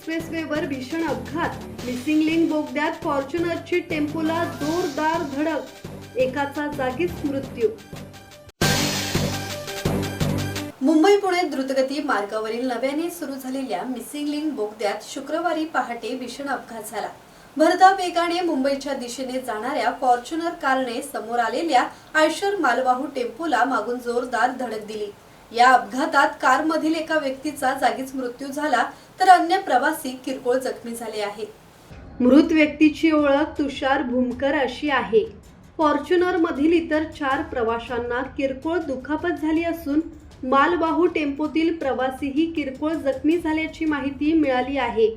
एक्सप्रेसवेवर भीषण अपघात, missing link बोगद्यात फॉर्च्युनरची टेम्पोला जोरदार धडक, एकाचा जागीच मृत्यू. मुंबई पुणे द्रुतगती मार्गावरील नव्याने सुरू झालेल्या मिसिंग लिंक बोगद्यात शुक्रवारी पहाटे भीषण अपघात झाला. भरधाव वेगाने मुंबईच्या दिशेने जाणाऱ्या फॉर्च्युनर कारने समोर आलेल्या आयशर मालवाहू टेम्पोला मागून जोरदार धडक दिली. या अपघातात कारमधील एका व्यक्तीचा जागीच मृत्यू झाला तर अन्य प्रवासी किरकोळ जखमी झाले आहेत. मृत व्यक्तीची ओळख तुषार भूमकर अशी आहे. फॉर्च्युनर मधील इतर 4 प्रवाशांना किरकोळ दुखापत झाली असून मालवाहू टेम्पोतील प्रवासीही किरकोळ जखमी झाल्याची माहिती मिळाली आहे.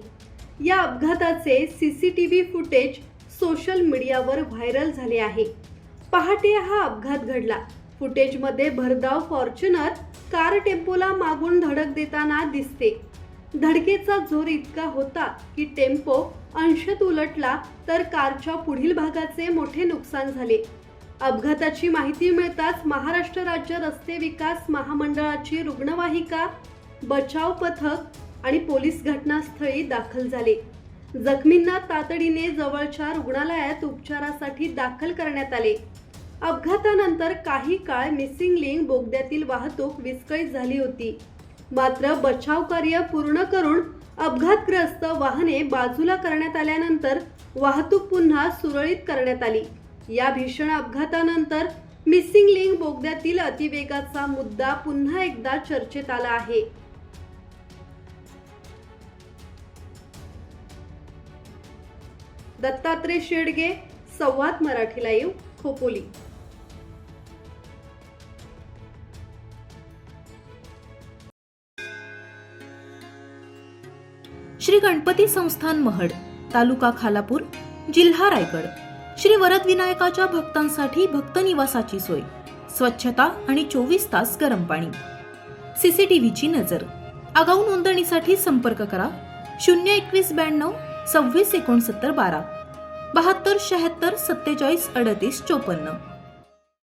या अपघाताचे सीसीटीव्ही फुटेज सोशल मीडियावर व्हायरल झाले आहे. पहाटे हा अपघात घडला. फुटेजमध्ये भरधाव फॉर्च्युनर कार टेम्पोला मागून धडक देताना दिसते. धडकेचा जोर इतका होता की टेम्पो अंशतः उलटला तर कारच्या पुढील भागाचे मोठे नुकसान झाले. अपघाताची माहिती मिळताच महाराष्ट्र राज्य रस्ते विकास महामंडळाची रुग्णवाहिका, बचाव पथक आणि पोलीस घटनास्थळी दाखल झाले. जखमींना तातडीने जवळच्या रुग्णालयात उपचारासाठी दाखल करण्यात आले. अपघातानंतर काही काळ मिसिंग लिंक बोगद्यातील वाहतूक विस्कळीत झाली होती. मात्र बचाव कार्य पूर्ण करून अपघातग्रस्त वाहने बाजूला करण्यात आल्यानंतर वाहतूक पुन्हा सुरळीत करण्यात आली. या भीषण अपघातानंतर मिसिंग लिंक बोगद्यातील अतिवेगाचा मुद्दा पुन्हा एकदा चर्चेत आला आहे. दत्तात्रय शेडगे, संवाद मराठी लाईव्ह, खोपोली. श्री गणपती संस्थान महड, तालुका खालापूर, जिल्हा रायगड. श्री वरद विनायकाच्या भक्तांसाठी भक्त निवासाची सोय, स्वच्छता आणि 24 तास गरम पाणी. सीसीटीव्हीची नजर. आगाऊ नोंदणीसाठी संपर्क करा 02192 26 69 12 72 76 47 38 54.